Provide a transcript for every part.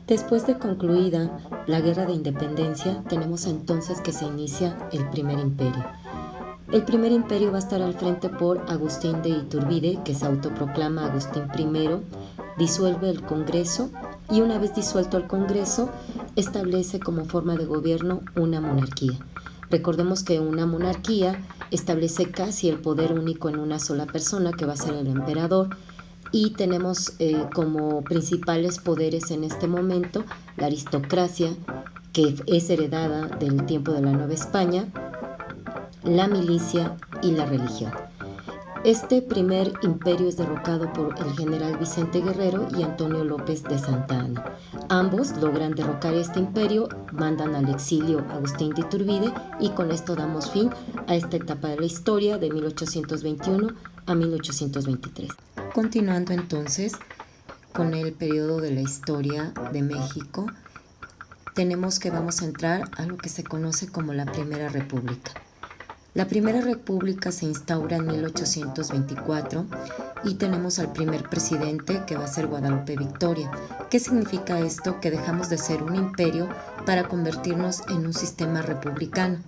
Después de concluida la Guerra de Independencia, tenemos entonces que se inicia el Primer Imperio. El Primer Imperio va a estar al frente por Agustín de Iturbide, que se autoproclama Agustín I, disuelve el Congreso y una vez disuelto el Congreso, establece como forma de gobierno una monarquía. Recordemos que una monarquía establece casi el poder único en una sola persona, que va a ser el emperador, y tenemos como principales poderes en este momento la aristocracia, que es heredada del tiempo de la Nueva España, la milicia y la religión. Este primer imperio es derrocado por el general Vicente Guerrero y Antonio López de Santa Anna. Ambos logran derrocar este imperio, mandan al exilio a Agustín de Iturbide y con esto damos fin a esta etapa de la historia de 1821 a 1823. Continuando entonces con el periodo de la historia de México, tenemos que vamos a entrar a lo que se conoce como la Primera República. La Primera República se instaura en 1824 y tenemos al primer presidente, que va a ser Guadalupe Victoria. ¿Qué significa esto? Que dejamos de ser un imperio para convertirnos en un sistema republicano.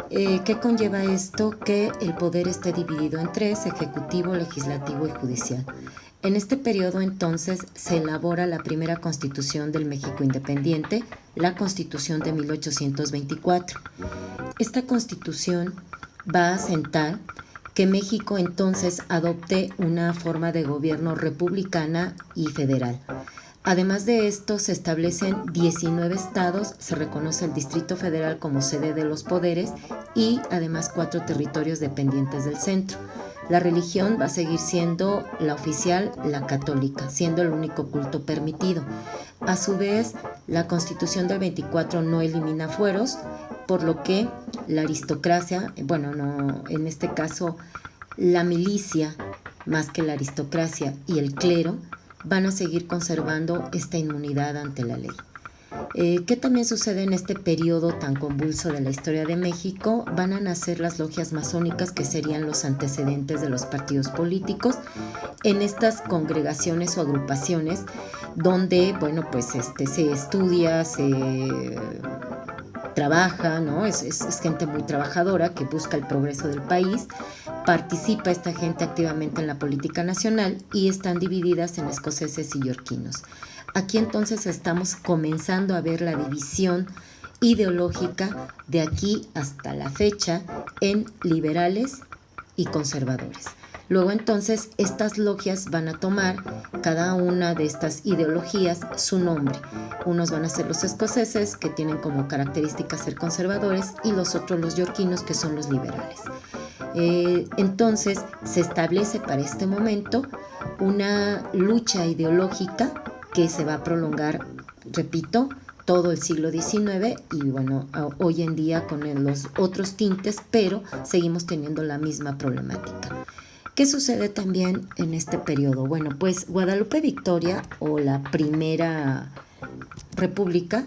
¿Qué conlleva esto? Que el poder esté dividido en tres: ejecutivo, legislativo y judicial. En este periodo entonces se elabora la primera constitución del México independiente, la Constitución de 1824. Esta constitución va a asentar que México entonces adopte una forma de gobierno republicana y federal. Además de esto, se establecen 19 estados, se reconoce el Distrito Federal como sede de los poderes y además 4 territorios dependientes del centro. La religión va a seguir siendo la oficial, la católica, siendo el único culto permitido. A su vez, la Constitución del 24 no elimina fueros, por lo que la aristocracia, en este caso la milicia más que la aristocracia y el clero, van a seguir conservando esta inmunidad ante la ley. ¿Qué también sucede en este periodo tan convulso de la historia de México? Van a nacer las logias masónicas, que serían los antecedentes de los partidos políticos. En estas congregaciones o agrupaciones donde, se estudia, se trabaja, ¿no? Es gente muy trabajadora que busca el progreso del país. Participa esta gente activamente en la política nacional y están divididas en escoceses y yorquinos. Aquí entonces estamos comenzando a ver la división ideológica de aquí hasta la fecha en liberales y conservadores. Luego entonces estas logias van a tomar cada una de estas ideologías su nombre. Unos van a ser los escoceses, que tienen como característica ser conservadores, y los otros los yorquinos, que son los liberales. Entonces se establece para este momento una lucha ideológica que se va a prolongar, repito, todo el siglo XIX y hoy en día con los otros tintes, pero seguimos teniendo la misma problemática. ¿Qué sucede también en este periodo? Guadalupe Victoria, o la Primera República,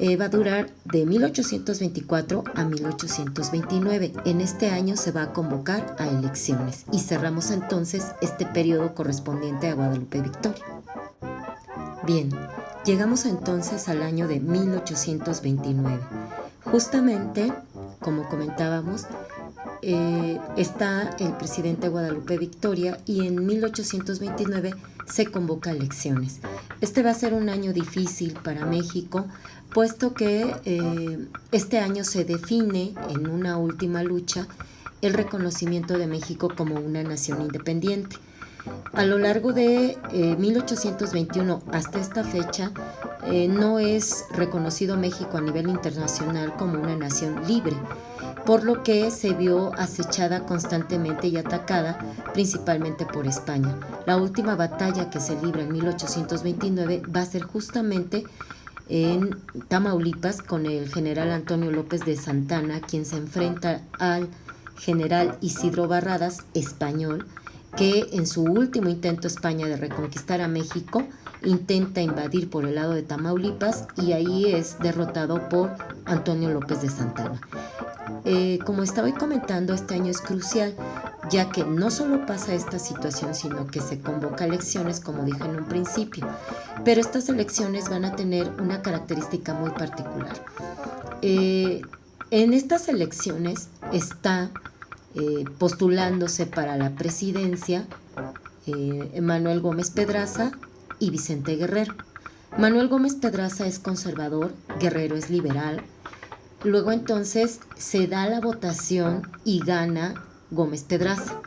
va a durar de 1824 a 1829. En este año se va a convocar a elecciones y cerramos entonces este periodo correspondiente a Guadalupe Victoria. Bien, llegamos entonces al año de 1829. Justamente, como comentábamos, está el presidente Guadalupe Victoria y en 1829 se convoca a elecciones. Este va a ser un año difícil para México, puesto que este año se define en una última lucha el reconocimiento de México como una nación independiente. A lo largo de 1821 hasta esta fecha no es reconocido México a nivel internacional como una nación libre, por lo que se vio acechada constantemente y atacada principalmente por España. La última batalla que se libra en 1829 va a ser justamente en Tamaulipas con el general Antonio López de Santa Anna, quien se enfrenta al general Isidro Barradas, español, que en su último intento España de reconquistar a México intenta invadir por el lado de Tamaulipas y ahí es derrotado por Antonio López de Santa Anna. Como estaba comentando, este año es crucial, ya que no solo pasa esta situación, sino que se convoca elecciones, como dije en un principio, pero estas elecciones van a tener una característica muy particular. En estas elecciones está postulándose para la presidencia Manuel Gómez Pedraza y Vicente Guerrero. Manuel Gómez Pedraza es conservador, Guerrero es liberal. Luego entonces se da la votación y gana Gómez Pedraza.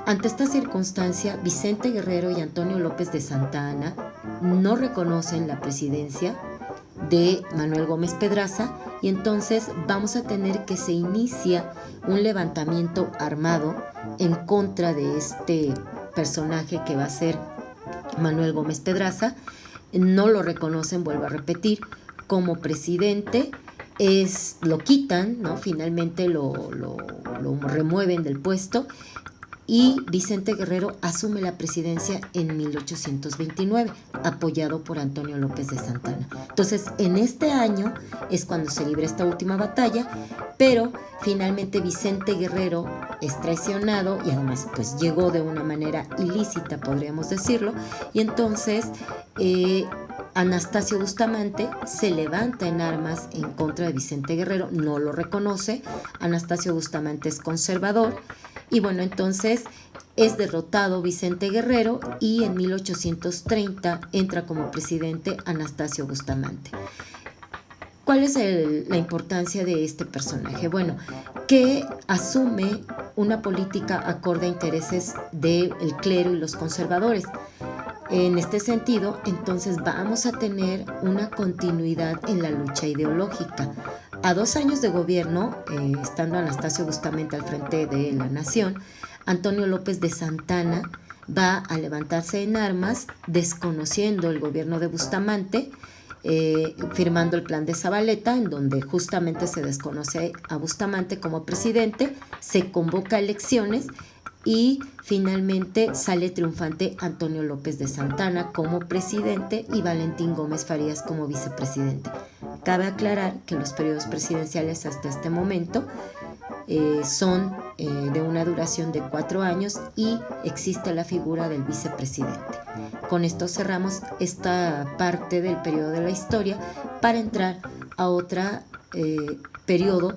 Ante esta circunstancia, Vicente Guerrero y Antonio López de Santa Anna no reconocen la presidencia de Manuel Gómez Pedraza y entonces vamos a tener que se inicia un levantamiento armado en contra de este personaje que va a ser Manuel Gómez Pedraza. No lo reconocen, vuelvo a repetir, como presidente. Lo quitan, ¿no? Finalmente lo remueven del puesto y Vicente Guerrero asume la presidencia en 1829, apoyado por Antonio López de Santa Anna. Entonces, en este año es cuando se libra esta última batalla, pero finalmente Vicente Guerrero es traicionado y además pues llegó de una manera ilícita, podríamos decirlo, y entonces Anastasio Bustamante se levanta en armas en contra de Vicente Guerrero, no lo reconoce. Anastasio Bustamante es conservador y bueno, entonces es derrotado Vicente Guerrero y en 1830 entra como presidente Anastasio Bustamante. ¿Cuál es la importancia de este personaje? Bueno, que asume una política acorde a intereses del clero y los conservadores. En este sentido, entonces vamos a tener una continuidad en la lucha ideológica. A 2 años de gobierno, estando Anastasio Bustamante al frente de la nación, Antonio López de Santa Anna va a levantarse en armas, desconociendo el gobierno de Bustamante, firmando el plan de Zabaleta, en donde justamente se desconoce a Bustamante como presidente, se convoca elecciones y finalmente sale triunfante Antonio López de Santa Anna como presidente y Valentín Gómez Farías como vicepresidente. Cabe aclarar que los periodos presidenciales hasta este momento son de una duración de 4 años y existe la figura del vicepresidente. Con esto cerramos esta parte del periodo de la historia para entrar a otro periodo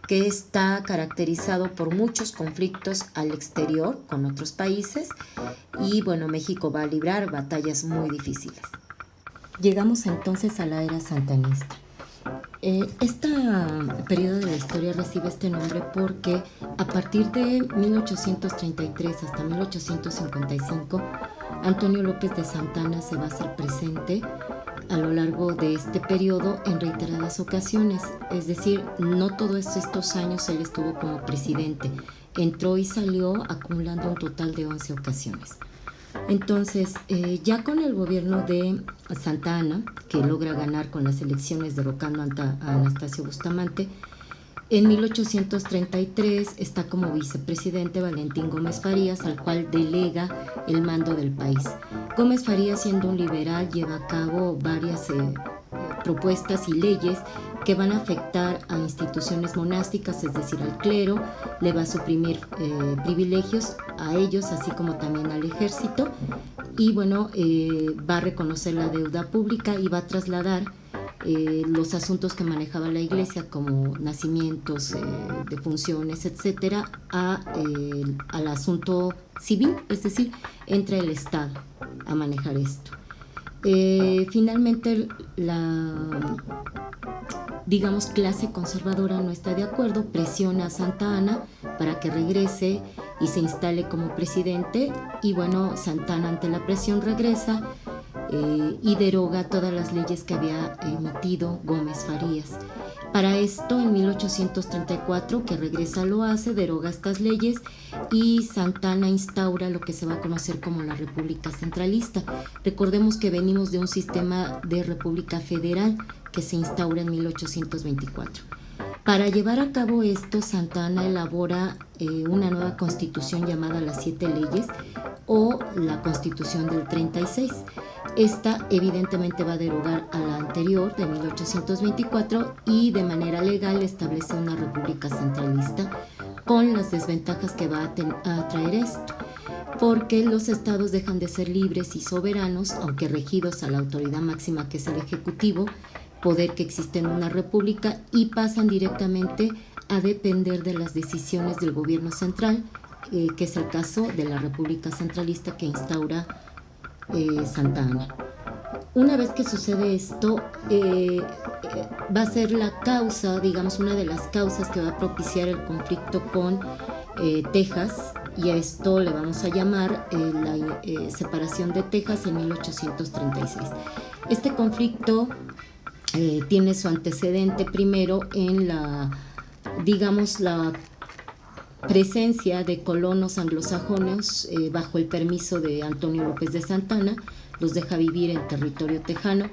que está caracterizado por muchos conflictos al exterior con otros países y bueno, México va a librar batallas muy difíciles. Llegamos entonces a la era santanista. Este periodo de la historia recibe este nombre porque a partir de 1833 hasta 1855, Antonio López de Santa Anna se va a hacer presente a lo largo de este periodo en reiteradas ocasiones, es decir, no todos estos años él estuvo como presidente, entró y salió acumulando un total de 11 ocasiones. Entonces, ya con el gobierno de Santa Anna, que logra ganar con las elecciones derrocando a Anastasio Bustamante, en 1833 está como vicepresidente Valentín Gómez Farías, al cual delega el mando del país. Gómez Farías, siendo un liberal, lleva a cabo varias propuestas y leyes que van a afectar a instituciones monásticas, es decir, al clero, le va a suprimir privilegios a ellos, así como también al ejército, y bueno, va a reconocer la deuda pública y va a trasladar los asuntos que manejaba la iglesia, como nacimientos, defunciones, etcétera, al asunto civil, es decir, entra el Estado a manejar esto. Finalmente, la clase conservadora no está de acuerdo, presiona a Santa Anna para que regrese y se instale como presidente, y bueno, Santa Anna ante la presión regresa y deroga todas las leyes que había emitido Gómez Farías. Para esto, en 1834, que regresa lo hace, deroga estas leyes y Santa Anna instaura lo que se va a conocer como la República Centralista. Recordemos que venimos de un sistema de República Federal que se instaura en 1824. Para llevar a cabo esto, Santa Anna elabora una nueva constitución llamada las 7 leyes o la Constitución del 36. Esta evidentemente va a derogar a la anterior de 1824 y de manera legal establece una república centralista con las desventajas que va a traer esto, porque los estados dejan de ser libres y soberanos, aunque regidos a la autoridad máxima que es el Ejecutivo, poder que existe en una república, y pasan directamente a depender de las decisiones del gobierno central, que es el caso de la República Centralista que instaura Santa Anna. Una vez que sucede esto, va a ser la causa, digamos, una de las causas que va a propiciar el conflicto con Texas, y a esto le vamos a llamar la separación de Texas en 1836. Este conflicto tiene su antecedente primero en la presencia de colonos anglosajones bajo el permiso de Antonio López de Santana. Los deja vivir en territorio tejano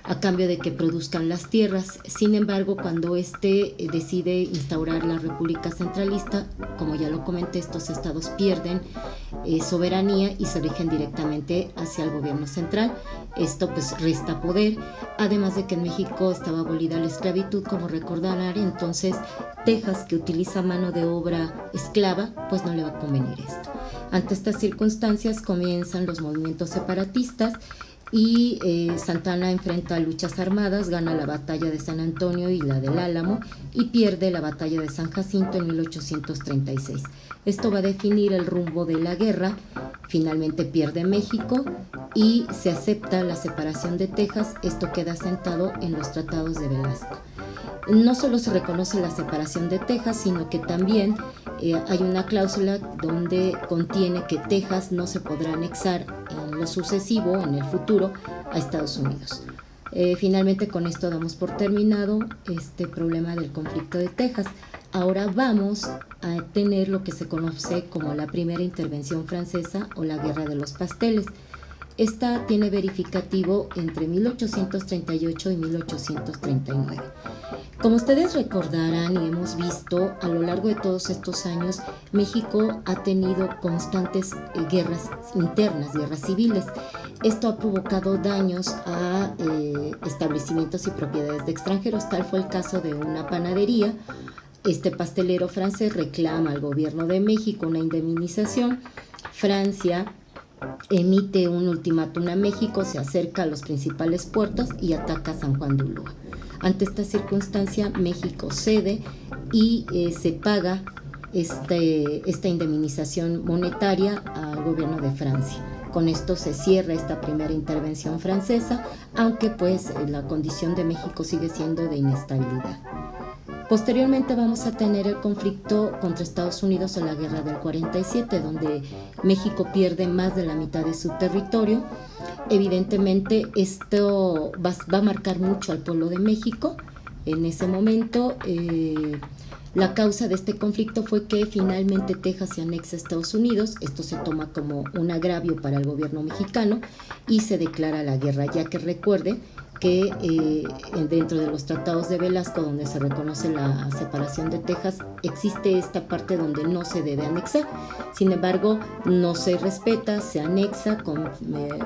a cambio de que produzcan las tierras. Sin embargo, cuando decide instaurar la República Centralista, como ya lo comenté, estos estados pierden soberanía y se rigen directamente hacia el gobierno central. Esto pues resta poder, además de que en México estaba abolida la esclavitud, como recordarán. Entonces Texas, que utiliza mano de obra esclava, pues no le va a convenir esto. Ante estas circunstancias comienzan los movimientos separatistas y Santana enfrenta luchas armadas, gana la batalla de San Antonio y la del Álamo, y pierde la batalla de San Jacinto en 1836. Esto va a definir el rumbo de la guerra. Finalmente pierde México y se acepta la separación de Texas. Esto queda asentado en los tratados de Velasco. No solo se reconoce la separación de Texas, sino que también hay una cláusula donde contiene que Texas no se podrá anexar en lo sucesivo, en el futuro, a Estados Unidos. Finalmente, con esto damos por terminado este problema del conflicto de Texas. Ahora vamos a tener lo que se conoce como la primera intervención francesa o la Guerra de los Pasteles. Esta tiene verificativo entre 1838 y 1839. Como ustedes recordarán y hemos visto, a lo largo de todos estos años, México ha tenido constantes guerras internas, guerras civiles. Esto ha provocado daños a establecimientos y propiedades de extranjeros. Tal fue el caso de una panadería. Este pastelero francés reclama al gobierno de México una indemnización. Francia emite un ultimátum a México, se acerca a los principales puertos y ataca a San Juan de Ulúa. Ante esta circunstancia, México cede y se paga esta indemnización monetaria al gobierno de Francia. Con esto se cierra esta primera intervención francesa, aunque pues la condición de México sigue siendo de inestabilidad. Posteriormente vamos a tener el conflicto contra Estados Unidos en la Guerra del 47, donde México pierde más de la mitad de su territorio. Evidentemente esto va a marcar mucho al pueblo de México. En ese momento la causa de este conflicto fue que finalmente Texas se anexa a Estados Unidos. Esto se toma como un agravio para el gobierno mexicano y se declara la guerra, ya que recuerden que dentro de los tratados de Velasco, donde se reconoce la separación de Texas, existe esta parte donde no se debe anexar. Sin embargo, no se respeta, se anexa,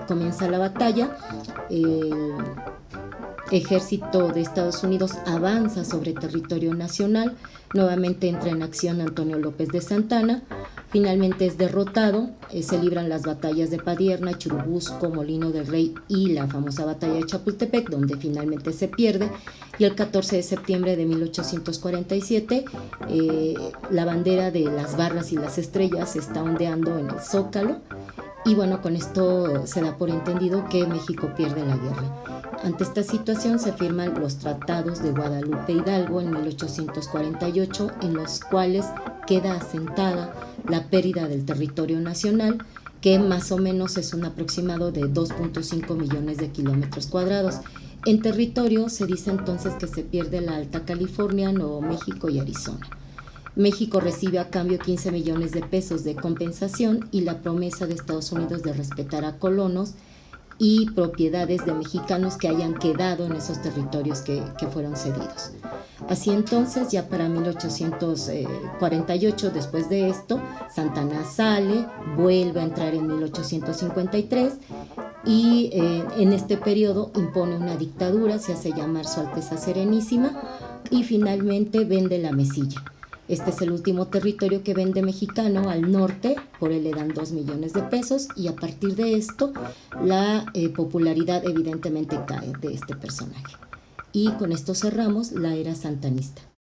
comienza la batalla. El ejército de Estados Unidos avanza sobre territorio nacional. Nuevamente entra en acción Antonio López de Santana. Finalmente es derrotado. Se libran las batallas de Padierna, Churubusco, Molino del Rey y la famosa batalla de Chapultepec, donde finalmente se pierde. Y el 14 de septiembre de 1847, la bandera de las barras y las estrellas está ondeando en el Zócalo. Y bueno, con esto se da por entendido que México pierde la guerra. Ante esta situación se firman los tratados de Guadalupe Hidalgo en 1848, en los cuales queda asentada la pérdida del territorio nacional, que más o menos es un aproximado de 2.5 millones de kilómetros cuadrados. En territorio se dice entonces que se pierde la Alta California, Nuevo México y Arizona. México recibe a cambio 15 millones de pesos de compensación y la promesa de Estados Unidos de respetar a colonos y propiedades de mexicanos que hayan quedado en esos territorios que fueron cedidos. Así entonces, ya para 1848, después de esto, Santana sale, vuelve a entrar en 1853 y en este periodo impone una dictadura, se hace llamar Su Alteza Serenísima y finalmente vende la Mesilla. Este es el último territorio que vende Mexicano al norte, por él le dan 2 millones de pesos y a partir de esto la popularidad evidentemente cae de este personaje. Y con esto cerramos la era santanista.